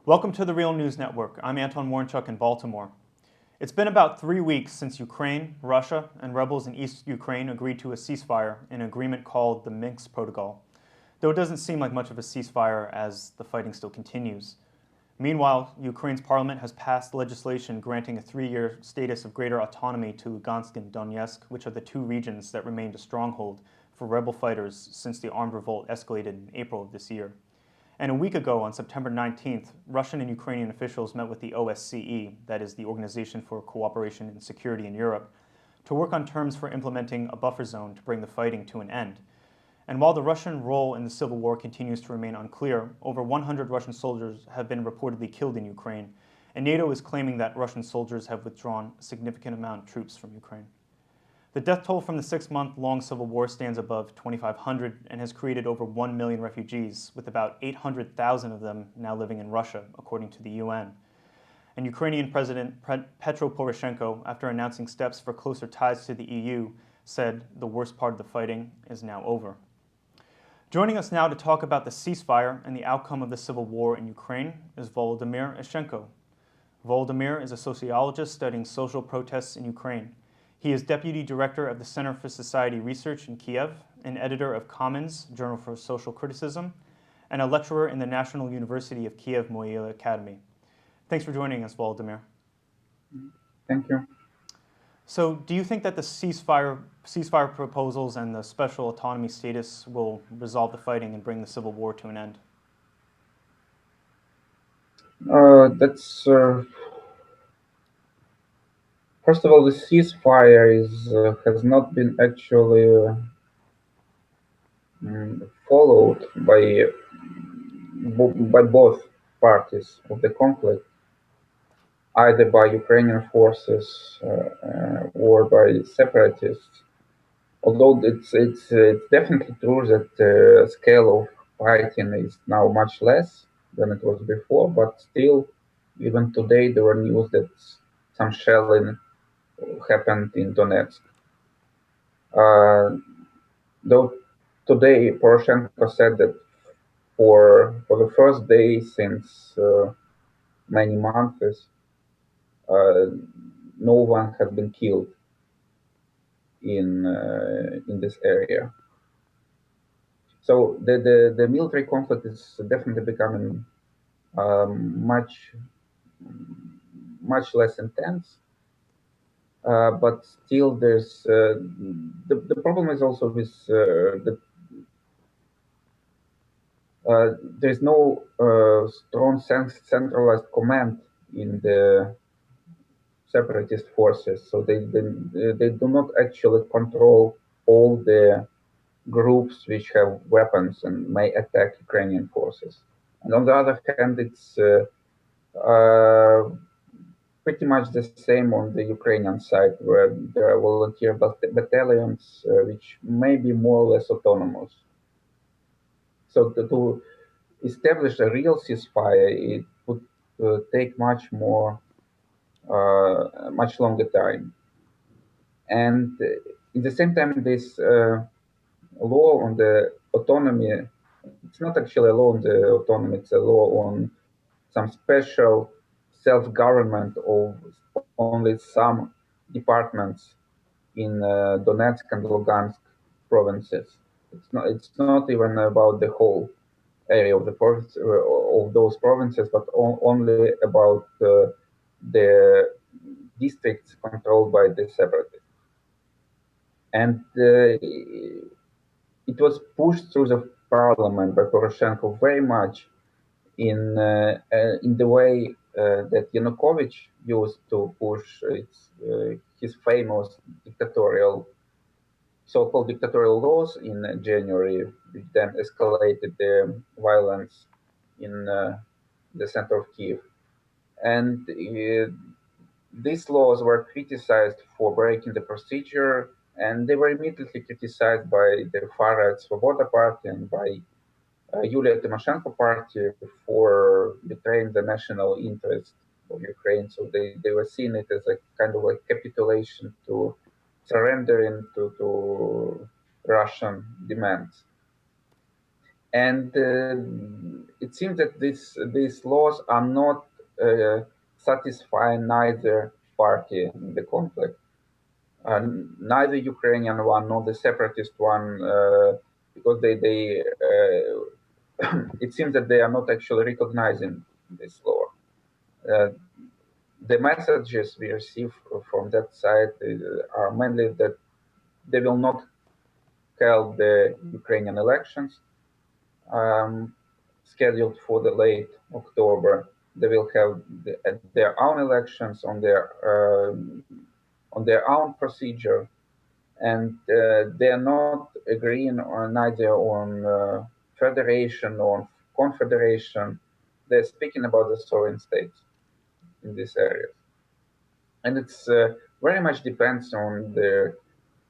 Welcome to the Real News Network. I'm Anton Warnchuk in Baltimore. It's been about 3 weeks since Ukraine, Russia, and rebels in East Ukraine agreed to a ceasefire in an agreement called the Minsk Protocol, though it doesn't seem like much of a ceasefire as the fighting still continues. Meanwhile, Ukraine's parliament has passed legislation granting a 3-year status of greater autonomy to Lugansk and Donetsk, which are the two regions that remained a stronghold for rebel fighters since the armed revolt escalated in April of this year. And a week ago, on September 19th, Russian and Ukrainian officials met with the OSCE, that is the Organization for Cooperation and Security in Europe, to work on terms for implementing a buffer zone to bring the fighting to an end. And while the Russian role in the civil war continues to remain unclear, over 100 Russian soldiers have been reportedly killed in Ukraine, and NATO is claiming that Russian soldiers have withdrawn a significant amount of troops from Ukraine. The death toll from the 6-month-long civil war stands above 2,500 and has created over 1 million refugees, with about 800,000 of them now living in Russia, according to the UN. And Ukrainian President Petro Poroshenko, after announcing steps for closer ties to the EU, said the worst part of the fighting is now over. Joining us now to talk about the ceasefire and the outcome of the civil war in Ukraine is Volodymyr Ishchenko. Volodymyr is a sociologist studying social protests in Ukraine. He is Deputy Director of the Center for Society Research in Kiev, an editor of Commons, Journal for Social Criticism, and a lecturer in the National University of Kiev Mohyla Academy. Thanks for joining us, Volodymyr. Thank you. So, do you think that the ceasefire proposals and the special autonomy status will resolve the fighting and bring the civil war to an end? First of all, the ceasefire has not been actually followed by both parties of the conflict, either by Ukrainian forces or by separatists. Although it's definitely true that the scale of fighting is now much less than it was before, but still, even today, there are news that some shelling happened in Donetsk. Though today Poroshenko said that for the first day since many months, no one has been killed in this area. So the military conflict is definitely becoming much less intense. But still, there's the problem is also with there's no strong centralized command in the separatist forces, so they do not actually control all the groups which have weapons and may attack Ukrainian forces. And on the other hand, it's pretty much the same on the Ukrainian side, where there are volunteer battalions which may be more or less autonomous. So to establish a real ceasefire, it would take much longer time. And at the same time, this law on the autonomy, it's not actually a law on the autonomy, it's a law on some special self-government of only some departments in Donetsk and Lugansk provinces. It's not even about the whole area of the province of those provinces, but only about the districts controlled by the separatists. And it was pushed through the parliament by Poroshenko very much in the way that Yanukovych used to push his famous so-called dictatorial laws in January, which then escalated the violence in the center of Kiev. And these laws were criticized for breaking the procedure, and they were immediately criticized by the far-right Svoboda party and by Yulia Tymoshenko party for betraying the national interest of Ukraine. So they were seeing it as a kind of like capitulation to surrendering to Russian demands. And it seems that these laws are not satisfying neither party in the conflict, neither Ukrainian one nor the separatist one, because it seems that they are not actually recognizing this law. Uh, the messages we receive from that side are mainly that they will not held the Ukrainian elections um, scheduled for the late October. They will have their own elections on their own procedure, and they are not agreeing on neither on federation or confederation. They're speaking about the sovereign states in these areas, and it's very much depends on the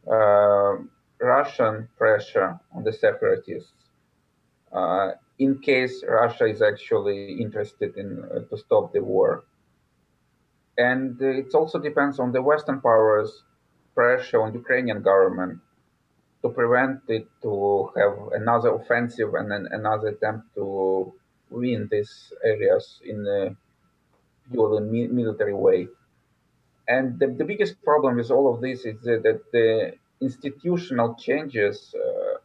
uh, Russian pressure on the separatists. In case Russia is actually interested in to stop the war. And it also depends on the Western powers' pressure on the Ukrainian government to prevent it to have another offensive and then another attempt to win these areas in a purely military way. And the biggest problem with all of this is that the institutional changes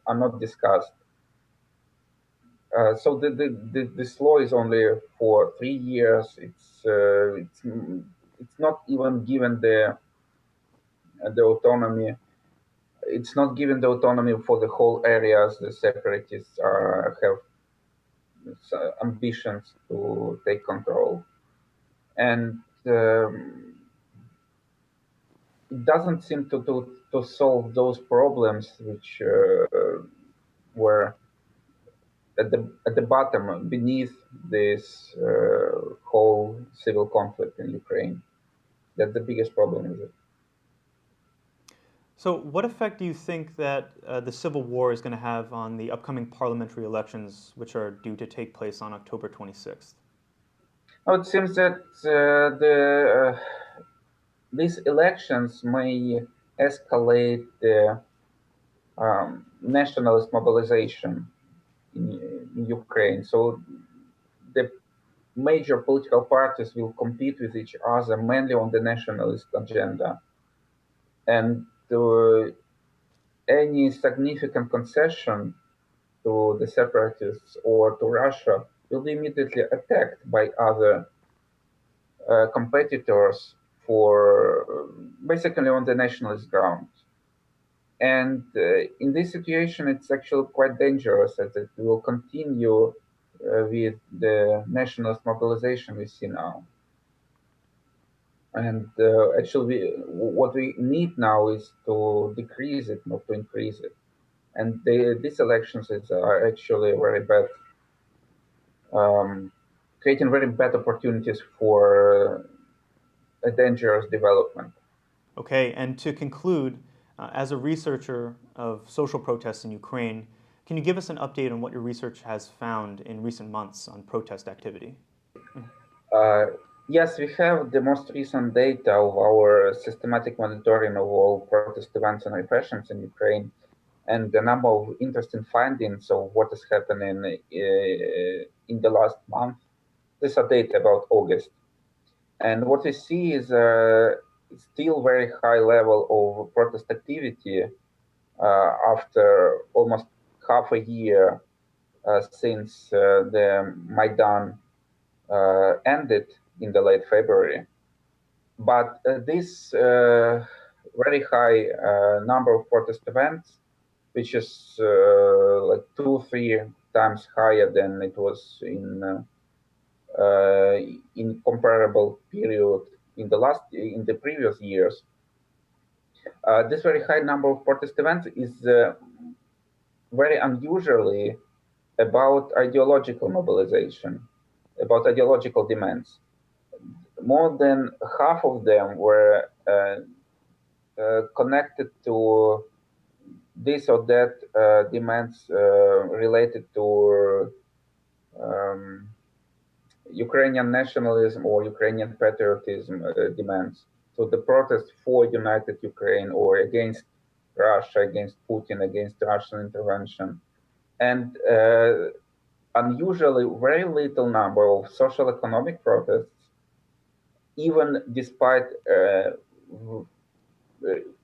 are not discussed. So this law is only for 3 years. It's not even given the autonomy. It's not given the autonomy for the whole areas. The separatists have ambitions to take control, and it doesn't seem to solve those problems which were at the bottom beneath this whole civil conflict in Ukraine. That's the biggest problem with it. So, what effect do you think that the civil war is going to have on the upcoming parliamentary elections, which are due to take place on October 26th? Now, it seems that these elections may escalate the nationalist mobilization in Ukraine. So the major political parties will compete with each other mainly on the nationalist agenda. And any significant concession to the separatists or to Russia will be immediately attacked by other competitors for basically on the nationalist ground. And in this situation, it's actually quite dangerous as it will continue with the nationalist mobilization we see now. And actually, what we need now is to decrease it, not to increase it. And these elections are actually very bad, um, creating very bad opportunities for a dangerous development. Okay, and to conclude, as a researcher of social protests in Ukraine, can you give us an update on what your research has found in recent months on protest activity? Uh, yes, we have the most recent data of our systematic monitoring of all protest events and repressions in Ukraine, and the number of interesting findings of what is happening in the last month. These are data about August. And what we see is still very high level of protest activity after almost half a year since the Maidan ended in the late February. But this very high number of protest events, which is like 2-3 times higher than it was in comparable period in the previous years. This very high number of protest events is very unusually about ideological mobilization, about ideological demands. More than half of them were connected to this or that demands related to um, Ukrainian nationalism or Ukrainian patriotism demands. So the protest for united Ukraine or against Russia, against Putin, against Russian intervention. and unusually very little number of social economic protests, even despite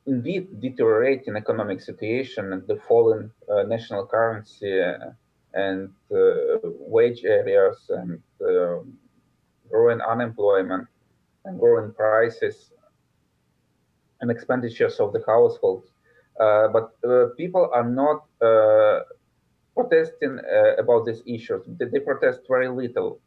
indeed deteriorating economic situation and the falling national currency and wage areas and growing unemployment and growing prices and expenditures of the households. But people are not protesting about these issues. They protest very little.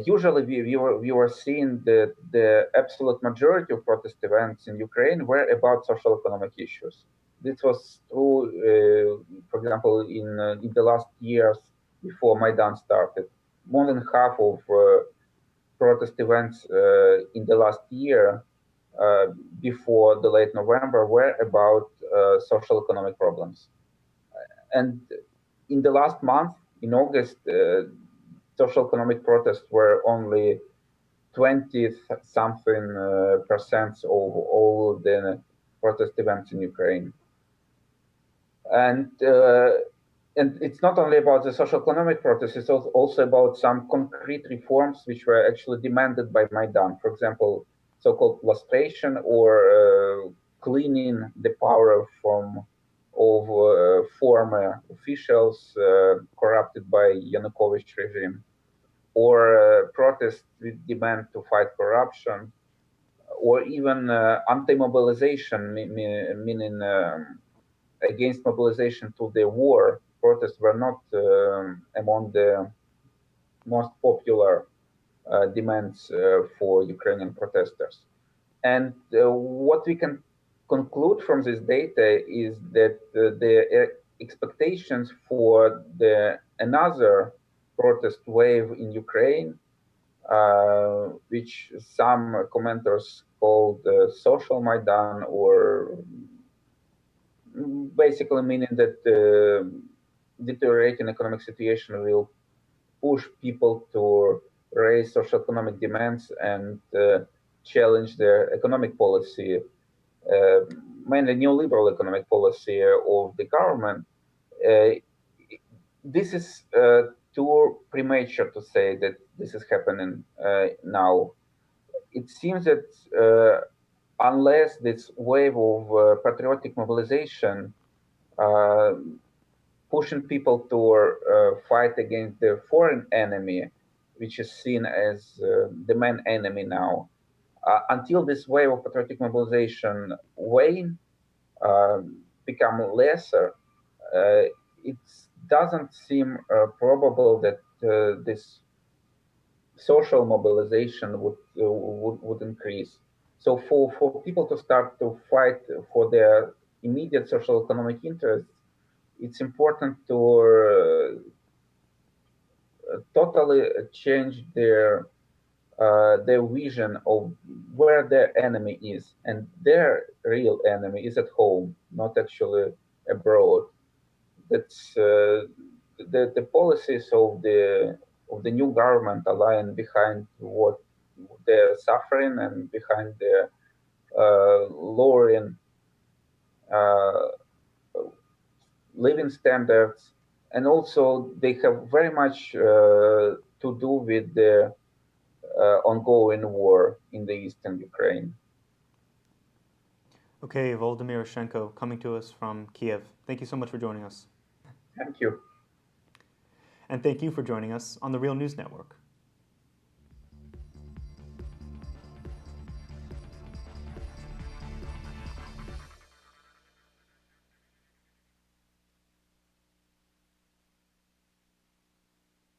Usually, we were seeing that the absolute majority of protest events in Ukraine were about social economic issues. This was true, for example, in the last years before Maidan started. More than half of protest events in the last year uh, before the late November were about social economic problems. And in the last month, in August, social economic protests were only 20 something percent of all the protest events in Ukraine. And and it's not only about the social economic protests, it's also about some concrete reforms which were actually demanded by Maidan. For example, so-called lustration or cleaning the power from of former officials corrupted by Yanukovych regime, or protests with demand to fight corruption, or even anti-mobilization, meaning against mobilization to the war. Protests were not among the most popular demands for Ukrainian protesters. And what we can conclude from this data is that the expectations for the another protest wave in Ukraine, which some commenters called social Maidan, or basically meaning that the deteriorating economic situation will push people to raise social economic demands and challenge their economic policy, uh, mainly neoliberal economic policy of the government. Uh, this is too premature to say that this is happening now. It seems that unless this wave of patriotic mobilization uh, pushing people to fight against the foreign enemy, which is seen as the main enemy now, until this wave of patriotic mobilization wane, become lesser, it doesn't seem probable that this social mobilization would increase. So for people to start to fight for their immediate social economic interests, it's important to totally change their vision of where their enemy is, and their real enemy is at home, not actually abroad. That's the policies of the new government are lying behind what they're suffering and behind the lowering uh, living standards, and also they have very much to do with the ongoing war in the eastern Ukraine. Okay, Volodymyr Ishchenko, coming to us from Kiev. Thank you so much for joining us. Thank you. And thank you for joining us on the Real News Network.